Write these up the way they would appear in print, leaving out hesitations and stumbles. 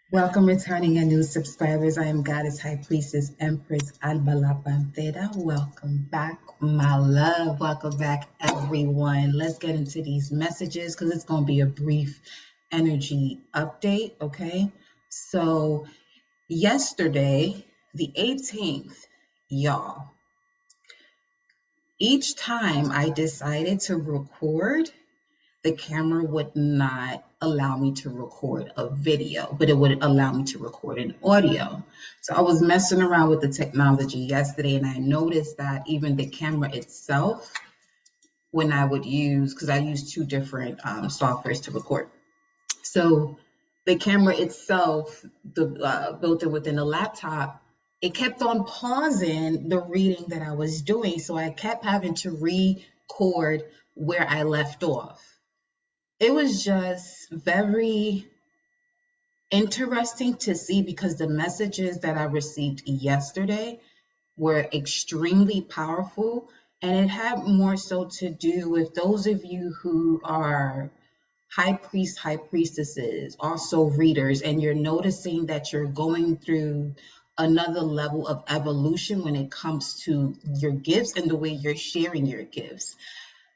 Welcome, returning and new subscribers. I am Goddess High Priestess Empress Albala Pantera. Welcome back, my love. Welcome back, everyone. Let's get into these messages because it's going to be a brief energy update, okay? So, yesterday, the 18th, y'all, each time I decided to record, the camera would not allow me to record a video, but it would allow me to record an audio. So I was messing around with the technology yesterday and I noticed that even the camera itself, when I would use, because I use two different softwares to record. So the camera itself, built in within the laptop, it kept on pausing the reading that I was doing. So I kept having to record where I left off. It was just very interesting to see because the messages that I received yesterday were extremely powerful, and it had more so to do with those of you who are high priests, high priestesses, also readers, and you're noticing that you're going through another level of evolution when it comes to your gifts and the way you're sharing your gifts.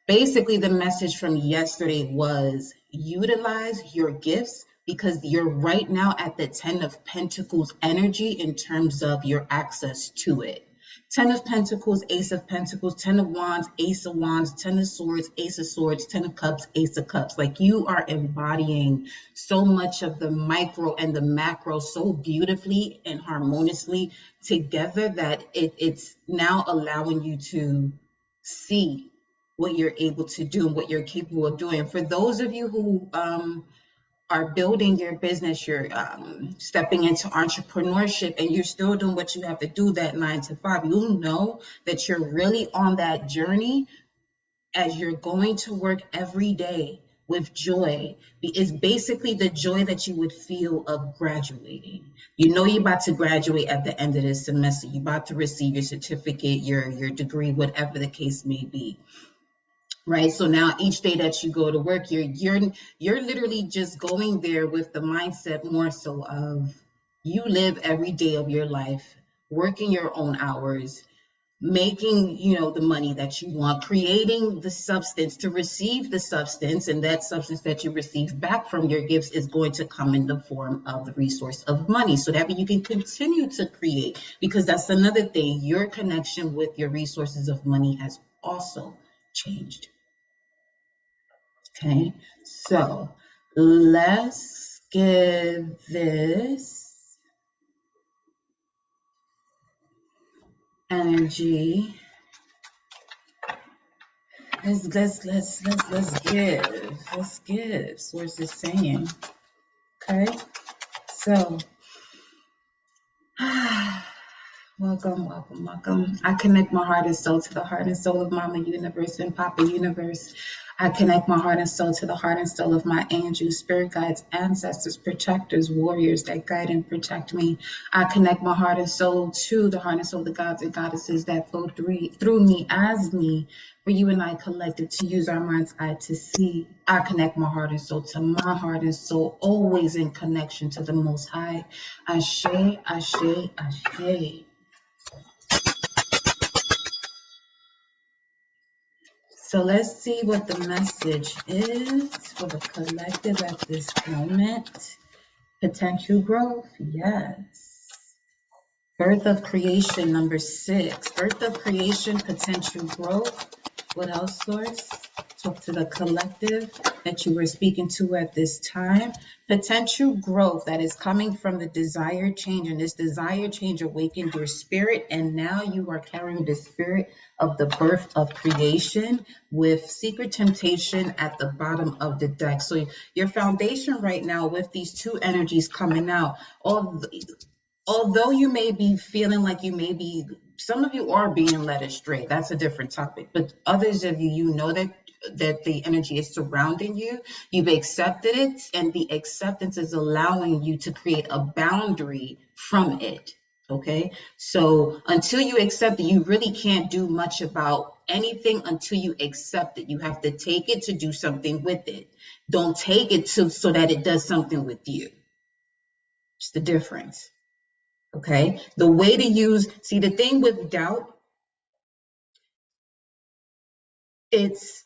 Basically, the message from yesterday was utilize your gifts because you're right now at the 10 of Pentacles energy in terms of your access to it. 10 of Pentacles, Ace of Pentacles, 10 of Wands, Ace of Wands, 10 of Swords, Ace of Swords, 10 of Cups, Ace of Cups. Like you are embodying so much of the micro and the macro so beautifully and harmoniously together that it's now allowing you to see what you're able to do and what you're capable of doing. For those of you who are building your business, you're stepping into entrepreneurship and you're still doing what you have to do, that 9 to 5, you'll know that you're really on that journey as you're going to work every day with joy. It's basically the joy that you would feel of graduating. You know you're about to graduate at the end of this semester. You're about to receive your certificate, your degree, whatever the case may be. Right. So now each day that you go to work, you're literally just going there with the mindset more so of you live every day of your life, working your own hours, making, the money that you want, creating the substance to receive the substance, and that substance that you receive back from your gifts is going to come in the form of the resource of money so that you can continue to create, because that's another thing. Your connection with your resources of money has also changed. Okay, so let's give this energy. Let's give. Let's give. Source is saying. Okay, so welcome. I connect my heart and soul to the heart and soul of Mama Universe and Papa Universe. I connect my heart and soul to the heart and soul of my angels, spirit guides, ancestors, protectors, warriors that guide and protect me. I connect my heart and soul to the heart and soul of the gods and goddesses that flow through me as me, for you and I collected to use our mind's eye to see. I connect my heart and soul to my heart and soul, always in connection to the Most High. Ashe, ashe, ashe. So let's see what the message is for the collective at this moment. Potential growth, yes. Birth of creation, number 6. Birth of creation, potential growth. What else, Source? Talk to the collective that you were speaking to at this time. Potential growth that is coming from the desired change, and this desired change awakened your spirit, and now you are carrying the spirit of the birth of creation with secret temptation at the bottom of the deck. So your foundation right now with these two energies coming out, although you may be feeling like some of you are being led astray. That's a different topic. But others of you know that the energy is surrounding you. You've accepted it, and the acceptance is allowing you to create a boundary from it. Okay, so until you accept it, you really can't do much about anything until you accept it. You have to take it to do something with it. Don't take it so that it does something with you. It's the difference. Okay. The way to use, see, the thing with doubt, it's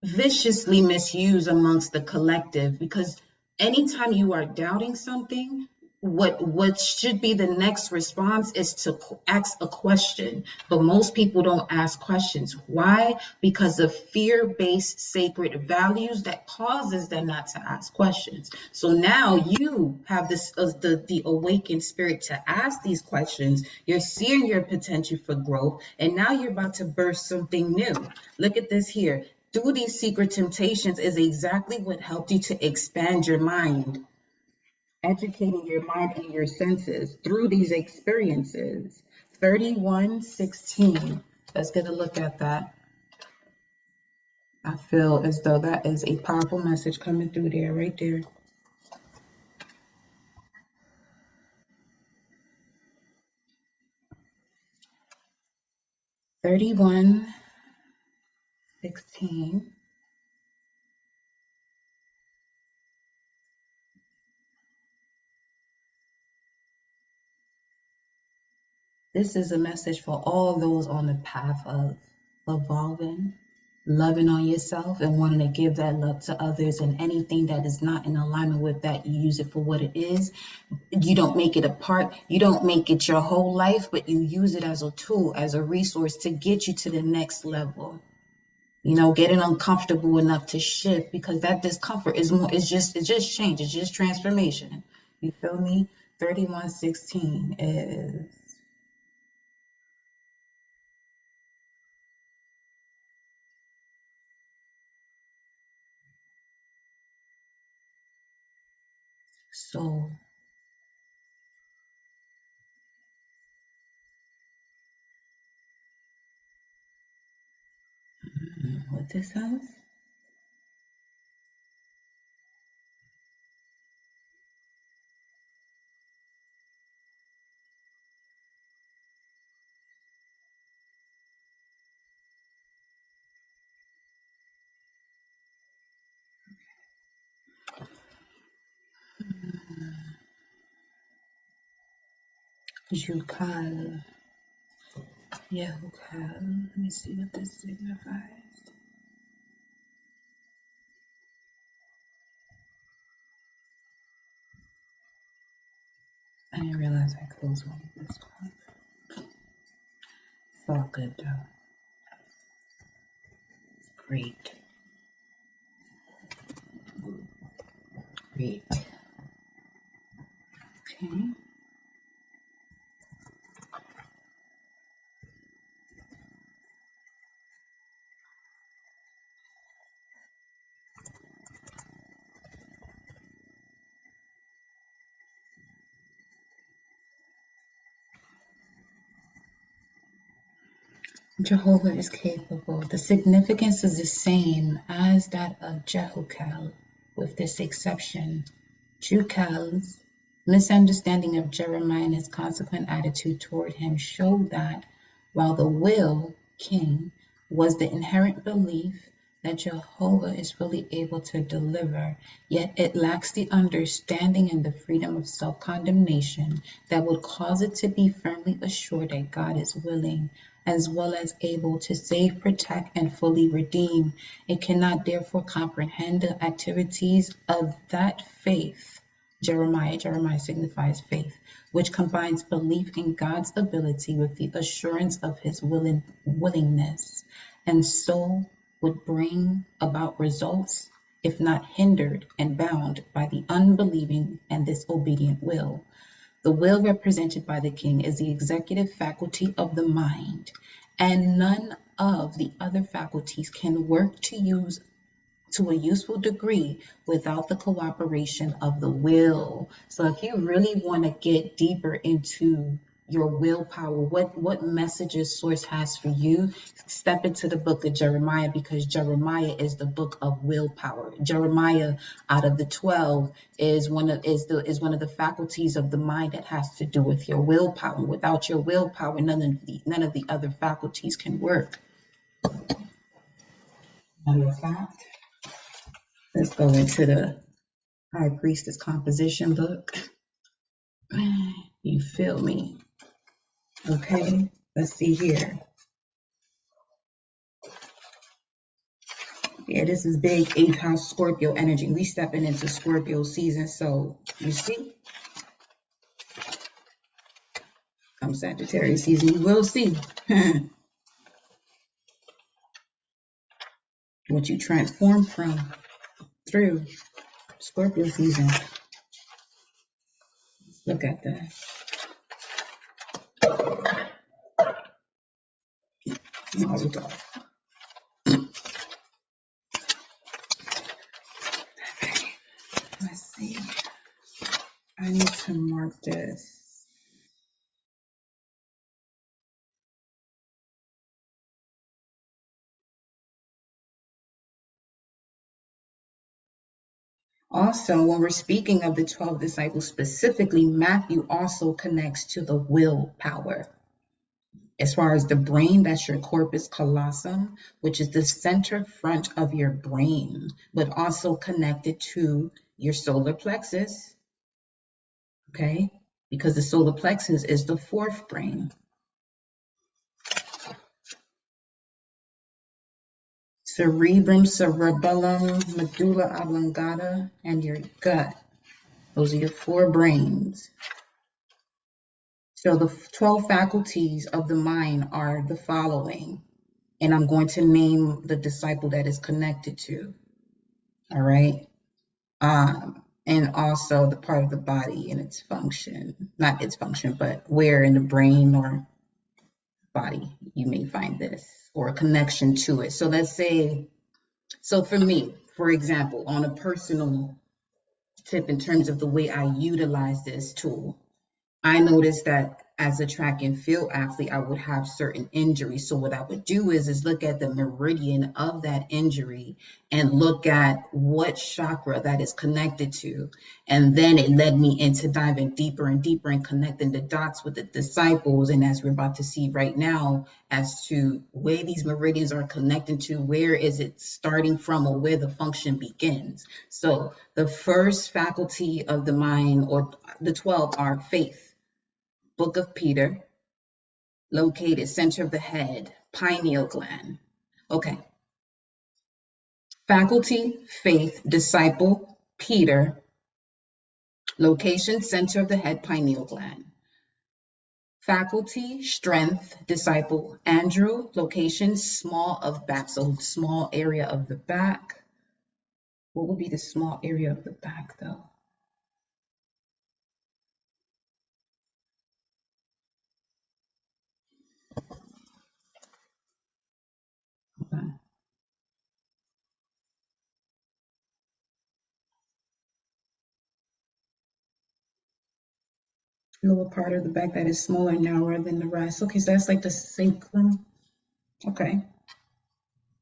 viciously misused amongst the collective, because anytime you are doubting something, what should be the next response is to ask a question. But most people don't ask questions. Why? Because of fear-based sacred values that causes them not to ask questions. So now you have this the awakened spirit to ask these questions. You're seeing your potential for growth, and now you're about to burst something new. Look at this here. Through these secret temptations is exactly what helped you to expand your mind, educating your mind and your senses through these experiences. 31:16. Let's get a look at that. I feel as though that is a powerful message coming through there, right there. 31:16. This is a message for all those on the path of evolving, loving on yourself, and wanting to give that love to others. And anything that is not in alignment with that, you use it for what it is. You don't make it a part, you don't make it your whole life, but you use it as a tool, as a resource to get you to the next level. You know, getting uncomfortable enough to shift, because that discomfort is more, it's just change, it's just transformation. You feel me? 31:16 is so. What this says? Jukal. Yeah, Jukal. Let me see what this signifies. I didn't realize I closed one of this one. It's all good though. Great. Great. Okay. Jehovah is capable. The significance is the same as that of Jehukel, with this exception. Jukal's misunderstanding of Jeremiah and his consequent attitude toward him showed that while the will, king, was the inherent belief that Jehovah is fully able to deliver, yet it lacks the understanding and the freedom of self-condemnation that would cause it to be firmly assured that God is willing as well as able to save, protect, and fully redeem. It cannot therefore comprehend the activities of that faith. Jeremiah signifies faith, which combines belief in God's ability with the assurance of his willingness, and so would bring about results if not hindered and bound by the unbelieving and disobedient will. The will represented by the king is the executive faculty of the mind, and none of the other faculties can work to a useful degree without the cooperation of the will. So if you really want to get deeper into your willpower, what messages source has for you, step into the book of Jeremiah, because Jeremiah is the book of willpower. Jeremiah, out of the 12, is one of the faculties of the mind that has to do with your willpower. Without your willpower, none of the other faculties can work. Matter of fact, let's go into the High Priestess composition book. You feel me? Okay, let's see here. Yeah, this is big 8th house Scorpio energy. We stepping into Scorpio season, so you see, come Sagittarius season, you will see what you transform from through Scorpio season. Look at that. Hold on. Let's see. I need to mark this. Also, when we're speaking of the 12 disciples specifically, Matthew also connects to the willpower. As far as the brain, that's your corpus callosum, which is the center front of your brain, but also connected to your solar plexus, okay? Because the solar plexus is the 4th brain. Cerebrum, cerebellum, medulla oblongata, and your gut. Those are your 4 brains. So the 12 faculties of the mind are the following, and I'm going to name the disciple that is connected to, all right? And also the part of the body and its function, not its function, but where in the brain or body you may find this, or a connection to it. So let's say, so for me, for example, on a personal tip in terms of the way I utilize this tool, I noticed that as a track and field athlete, I would have certain injuries. So what I would do is look at the meridian of that injury and look at what chakra that is connected to. And then it led me into diving deeper and deeper and connecting the dots with the disciples. And as we're about to see right now, as to where these meridians are connecting to, where is it starting from, or where the function begins. So the first faculty of the mind, or the 12, are faith. Book of Peter, located center of the head, pineal gland. Okay. Faculty, faith, disciple, Peter, location, center of the head, pineal gland. Faculty, strength, disciple, Andrew, location, small of back, so small area of the back. What would be the small area of the back, though? Okay. Lower part of the back that is smaller and narrower than the rest. Okay, so that's like the sacrum. Okay.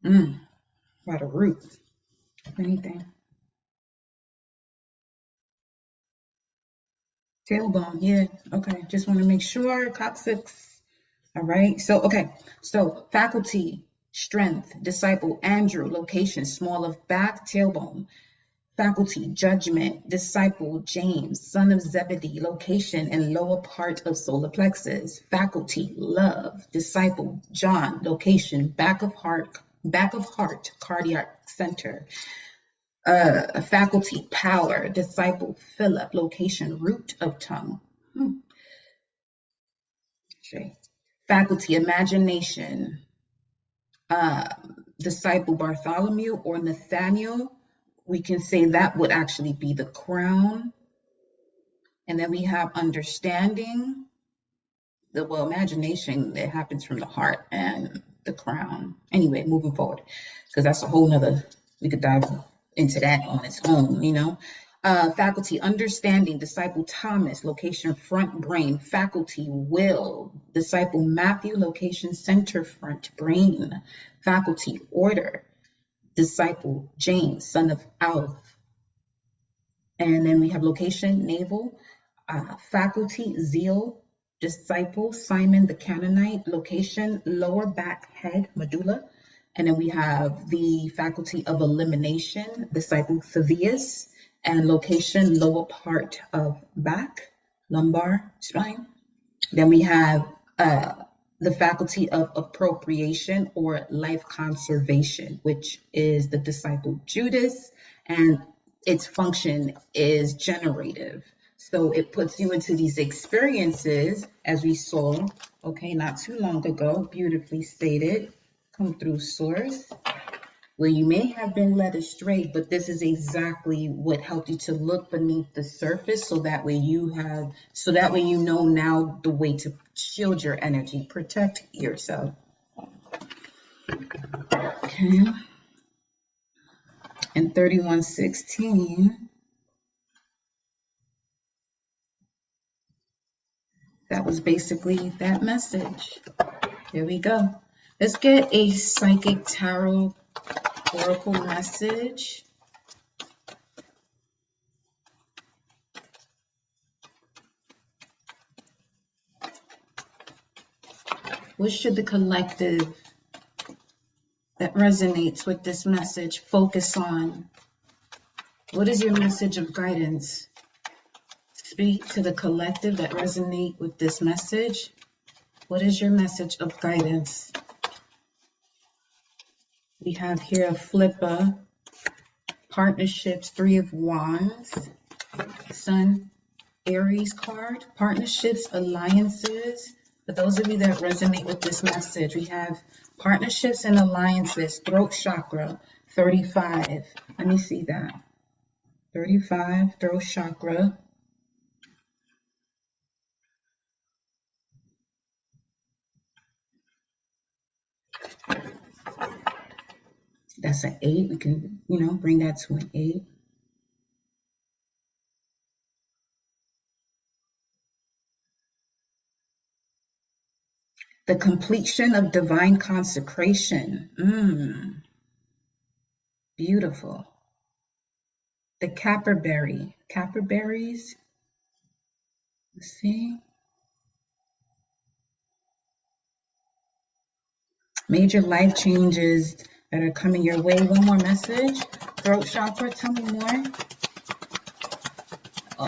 By the root. Anything. Tailbone, yeah. Okay, just want to make sure. Coccyx. All right. So, okay. So, faculty, strength, disciple, Andrew, location, small of back, tailbone. Faculty, judgment, disciple, James, son of Zebedee, location and lower part of solar plexus. Faculty, love, disciple, John, location, back of heart, cardiac center. Faculty, power, disciple, Philip, location, root of tongue. Okay. Faculty, imagination, disciple, Bartholomew or Nathaniel. We can say that would actually be the crown. And then we have understanding. Imagination, it happens from the heart and the crown. Anyway, moving forward, because that's a whole nother, we could dive into that on its own, you know. Faculty, understanding, disciple Thomas, location front brain. Faculty, will, disciple Matthew, location center front brain. Faculty, order, disciple James, son of Alf. And then we have location, navel. Faculty, zeal, disciple Simon the Canaanite, location, lower back head, medulla. And then we have the faculty of elimination, disciple Thaddeus, and location, lower part of back, lumbar spine. Then we have the faculty of appropriation or life conservation, which is the disciple Judas, and its function is generative. So it puts you into these experiences, as we saw, okay, not too long ago, beautifully stated, come through source, where you may have been led astray, but this is exactly what helped you to look beneath the surface, so that way you know now the way to shield your energy, protect yourself. Okay. And 3116, that was basically that message. Here we go. Let's get a psychic tarot oracle message. What should the collective that resonates with this message focus on? What is your message of guidance? Speak to the collective that resonate with this message. What is your message of guidance? We have here a flipper, partnerships, 3 of Wands, Sun, Aries card, partnerships, alliances. For those of you that resonate with this message, we have partnerships and alliances, throat chakra, 35. Let me see that. 35, throat chakra. That's an 8. We can, bring that to an 8. The completion of divine consecration. Beautiful. The capperberry. Capperberries. Let's see. Major life changes that are coming your way. One more message. Throat chakra. Tell me more.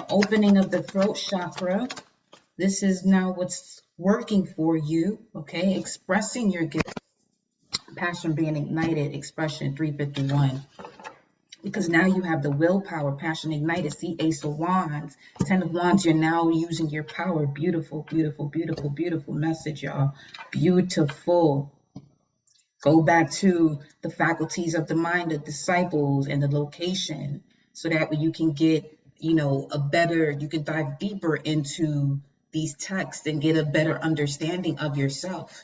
Opening of the throat chakra. This is now what's working for you. Okay. Expressing your gift. Passion being ignited. Expression 351. Because now you have the willpower, passion ignited. See, Ace of Wands, 10 of Wands, you're now using your power. Beautiful, beautiful, beautiful, beautiful message, y'all. Beautiful. Go back to the faculties of the mind, the disciples, and the location, so that way you can get, you can dive deeper into these texts and get a better understanding of yourself,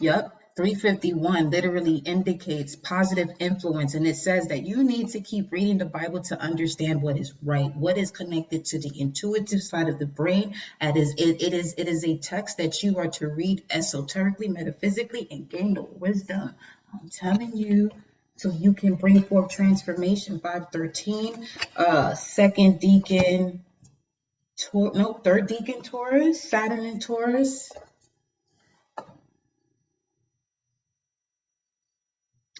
Yep. 351 literally indicates positive influence, and it says that you need to keep reading the Bible to understand what is right, what is connected to the intuitive side of the brain. It is a text that you are to read esoterically, metaphysically, and gain the wisdom. I'm telling you, so you can bring forth transformation. 513, second deacon, third deacon Taurus, Saturn in Taurus.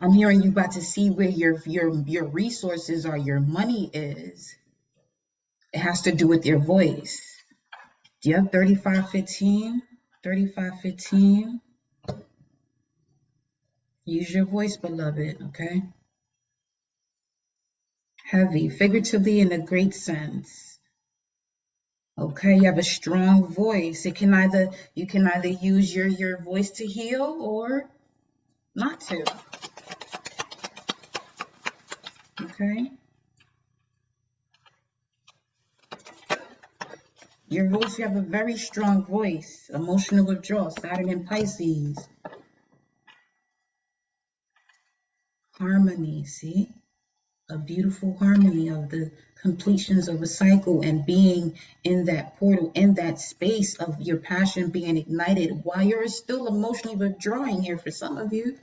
I'm hearing you about to see where your resources are, your money is. It has to do with your voice. Do you have 3515? 3515. Use your voice, beloved, okay? Heavy, figuratively in a great sense. Okay, you have a strong voice. You can either use your voice to heal or not to. Okay? Your voice, you have a very strong voice. Emotional withdrawal, Saturn in Pisces. Harmony, see? A beautiful harmony of the completions of a cycle and being in that portal, in that space of your passion being ignited while you're still emotionally withdrawing here for some of you.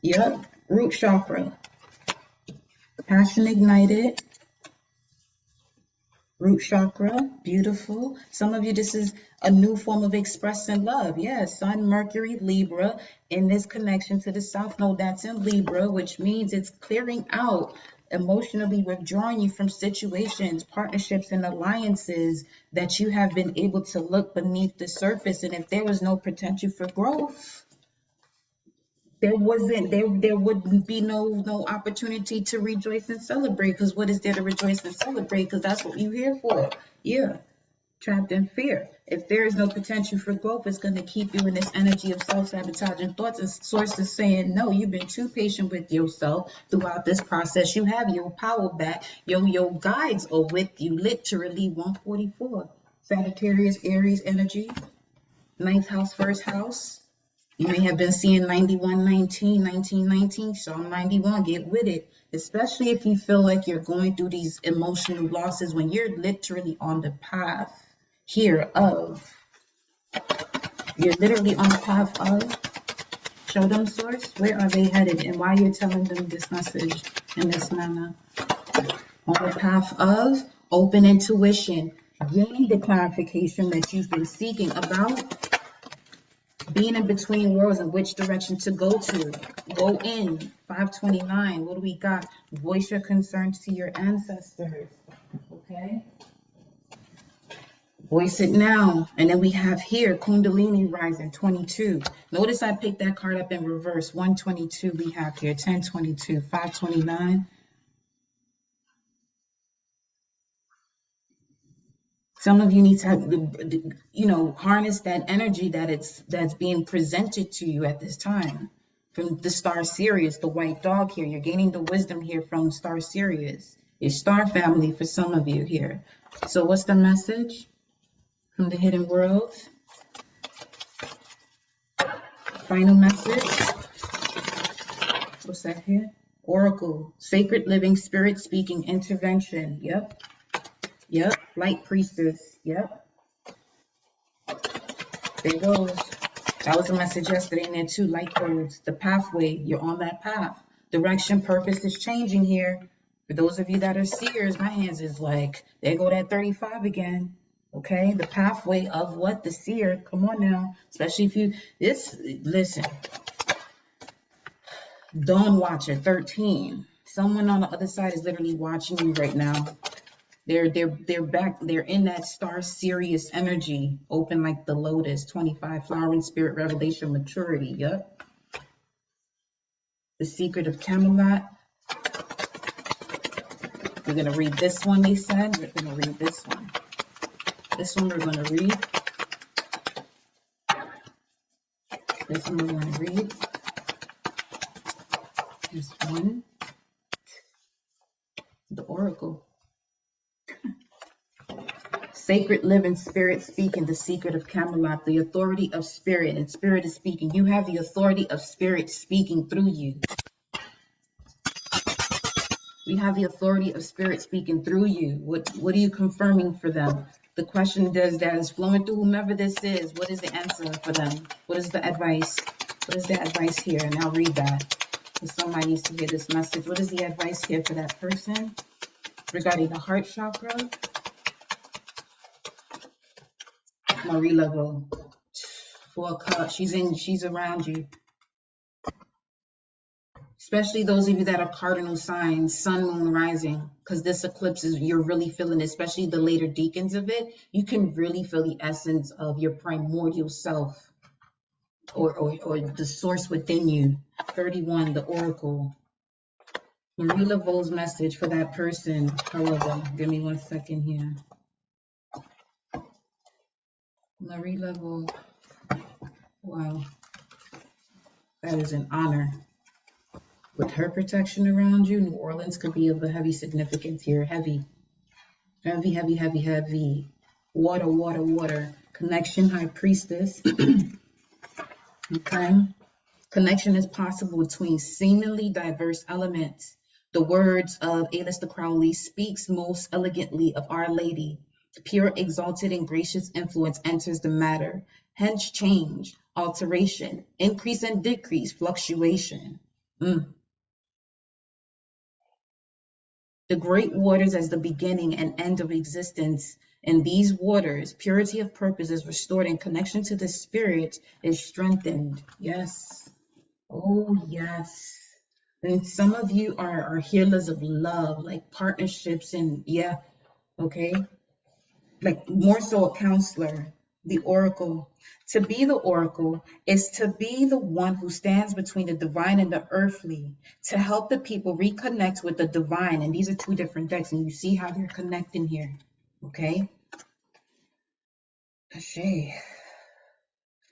Yep, root chakra. Passion ignited. Root chakra, beautiful. Some of you, this is a new form of expressing love. Yes, Sun, Mercury, Libra, in this connection to the South Node that's in Libra, which means it's clearing out, emotionally withdrawing you from situations, partnerships, and alliances that you have been able to look beneath the surface. And if there was no potential for growth, there wouldn't be no opportunity to rejoice and celebrate, because what is there to rejoice and celebrate? Because that's what you're here for. Yeah, trapped in fear. If there is no potential for growth, it's going to keep you in this energy of self-sabotaging thoughts, and sources saying no. You've been too patient with yourself throughout this process. You have your power back. Your guides are with you. Literally 144. Sagittarius, Aries energy, ninth house, first house. You may have been seeing 9119, 1919, Psalm 91, get with it. Especially if you feel like you're going through these emotional losses when you're literally on the path here of, you're literally on the path of, show them source, where are they headed and why you're telling them this message in this manner. On the path of open intuition, gain the clarification that you've been seeking about being in between worlds and which direction to go to. Go in. 529. What do we got? Voice your concerns to your ancestors. Okay? Voice it now. And then we have here Kundalini rising 22. Notice I picked that card up in reverse. 122 we have here. 1022. 529. Some of you need to, harness that energy that's being presented to you at this time. From the star Sirius, the white dog here. You're gaining the wisdom here from star Sirius. Your star family for some of you here. So what's the message from the hidden world? Final message. What's that here? Oracle. Sacred living spirit speaking intervention. Yep. Yep. Light priestess. Yep. There goes. That was a message yesterday in there too. Light codes, the pathway, you're on that path. Direction, purpose is changing here. For those of you that are seers, my hands is like, there go that 35 again. Okay, the pathway of what? The seer. Come on now. Especially if you, listen. Dawn Watcher, 13. Someone on the other side is literally watching you right now. They're back. They're in that star Sirius energy, open like the lotus. 25, flowering spirit, revelation, maturity. Yep. The secret of Camelot. We're gonna read this one. They said we're gonna read this one. This one we're gonna read. This one we're gonna read. This one. The Oracle. Sacred living spirit speaking, the secret of Camelot, the authority of spirit, and spirit is speaking. You have the authority of spirit speaking through you. We have the authority of spirit speaking through you. What are you confirming for them? The question that is flowing through whomever this is, what is the answer for them? What is the advice? What is the advice here? And I'll read that. If somebody needs to hear this message. What is the advice here for that person regarding the heart chakra? Marie level. 4 cups. She's around you. Especially those of you that are cardinal signs, sun, moon, rising, because this eclipse is, you're really feeling it, especially the later decans of it. You can really feel the essence of your primordial self or the source within you. 31, the oracle. Marie Laveau's message for that person. However, give me 1 second here. Marie Laveau. Wow. That is an honor. With her protection around you, New Orleans could be of a heavy significance here. Heavy. Heavy, heavy, heavy, heavy. Water, water, water. Connection, high priestess. Okay. Connection is possible between seemingly diverse elements. The words of Aleister Crowley speaks most elegantly of Our Lady. Pure, exalted, and gracious influence enters the matter. Hence change, alteration, increase and decrease, fluctuation. The great waters as the beginning and end of existence. In these waters, purity of purpose is restored and connection to the spirit is strengthened. Yes. Oh, yes. And some of you are healers of love, like partnerships, and yeah, okay. Like more so a counselor, the oracle. To be the oracle is to be the one who stands between the divine and the earthly to help the people reconnect with the divine. And these are two different decks, and you see how they're connecting here. Okay. Ashe.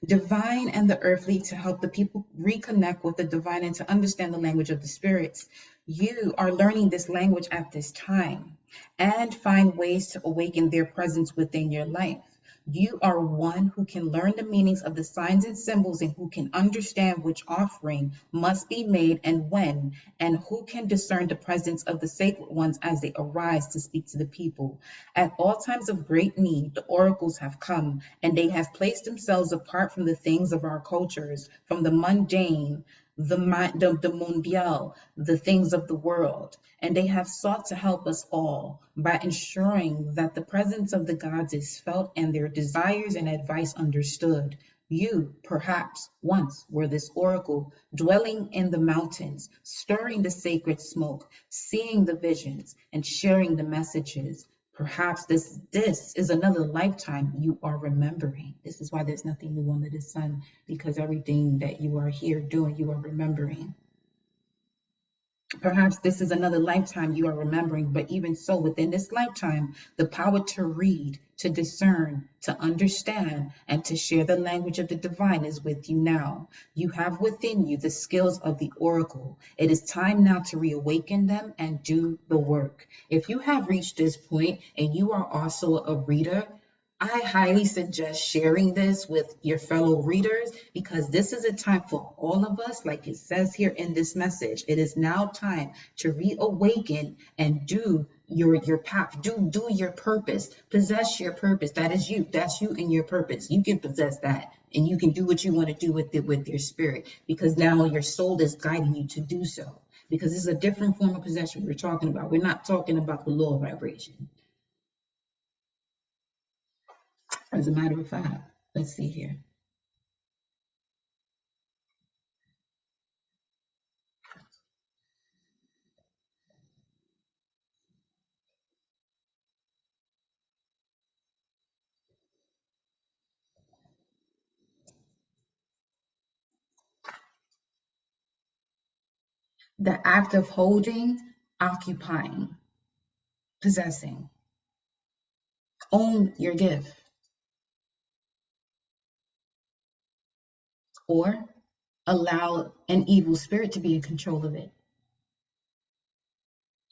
Divine and the earthly to help the people reconnect with the divine and to understand the language of the spirits. You are learning this language at this time and find ways to awaken their presence within your life. You are one who can learn the meanings of the signs and symbols and who can understand which offering must be made and when, and who can discern the presence of the sacred ones as they arise to speak to the people. At all times of great need, the oracles have come, and they have placed themselves apart from the things of our cultures, from the mundane, the mondial, the things of the world. And they have sought to help us all by ensuring that the presence of the gods is felt and their desires and advice understood. You, perhaps, once were this oracle, dwelling in the mountains, stirring the sacred smoke, seeing the visions, and sharing the messages. Perhaps this is another lifetime you are remembering. This is why there's nothing new under the sun, because everything that you are here doing, you are remembering. Perhaps this is another lifetime you are remembering, but even so, within this lifetime, the power to read, to discern, to understand, and to share the language of the divine is with you now. You have within you the skills of the oracle. It is time now to reawaken them and do the work. If you have reached this point and you are also a reader, I highly suggest sharing this with your fellow readers because this is a time for all of us, like it says here in this message. It is now time to reawaken and do your path, do your purpose, possess your purpose. That is you. That's you and your purpose. You can possess that and you can do what you want to do with it with your spirit because now your soul is guiding you to do so. Because this is a different form of possession we're talking about. We're not talking about the law of vibration. As a matter of fact, let's see here. The act of holding, occupying, possessing. Own your gift. Or allow an evil spirit to be in control of it.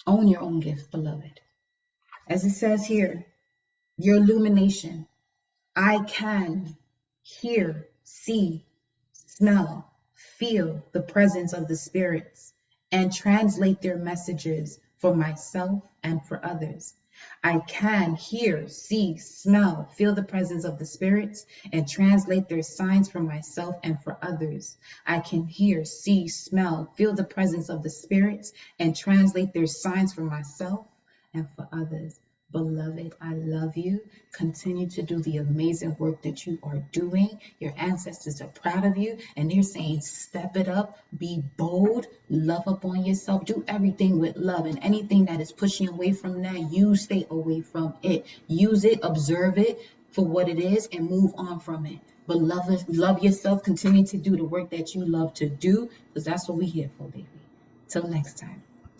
Own your own gift, beloved. As it says here, your illumination. I can hear, see, smell, feel the presence of the spirits and translate their messages for myself and for others. I can hear, see, smell, feel the presence of the spirits and translate their signs for myself and for others. I can hear, see, smell, feel the presence of the spirits and translate their signs for myself and for others. Beloved, I love you. Continue to do the amazing work that you are doing. Your ancestors are proud of you, and they're saying, step it up, be bold, love up on yourself, do everything with love, and anything that is pushing away from that, you stay away from it. Use it, observe it for what it is, and move on from it. But love yourself, continue to do the work that you love to do, because that's what we're here for, baby. Till next time.